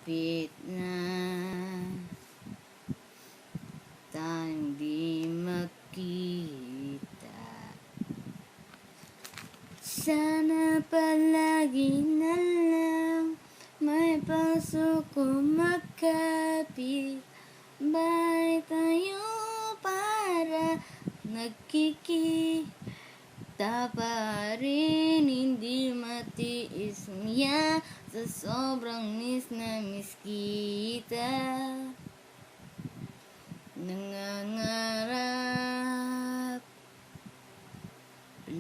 Malapit na tayong di magkita. Sana palagi na lang may paso ko magkapit. Bahay tayo para nagkikita pa rin. Hindi matiis niya sa sobrang miss na miss kita. Nangangarap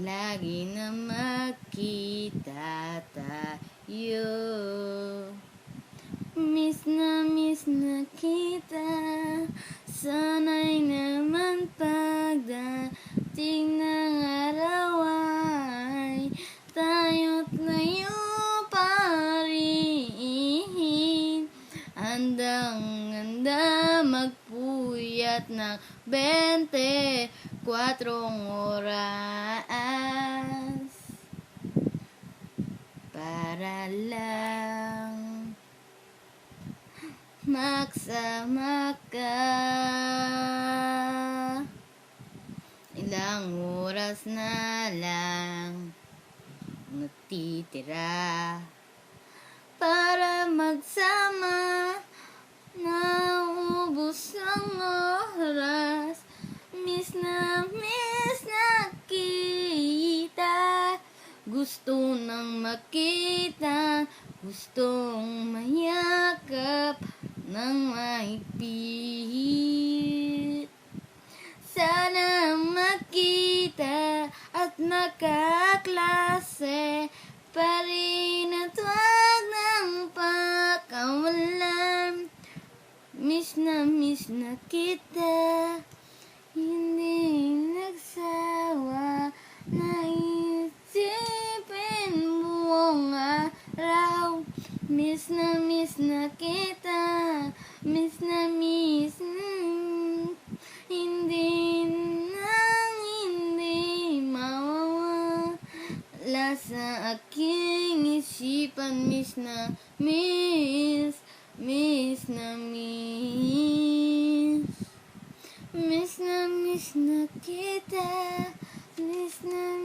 lagi na magkita tayo. Miss na kita. Sana'y naman pagdating ng araw ay tayo't layo pa rin. Handang-handa magpuyat ng 24 oras para lang magsama ka. Ilang oras na lang natitira para magsama. Naubos ang oras. Miss na kita. Gusto nang makita, gustong mayakap ng mahigpit. Sana makita at makaklase pa rin at wag nang pakawalan. Miss na kita. Hindi nagsawa na isipin buong araw. Miss na kita. Miss hindi mawawala sa aking isipan. Miss na kita. Miss na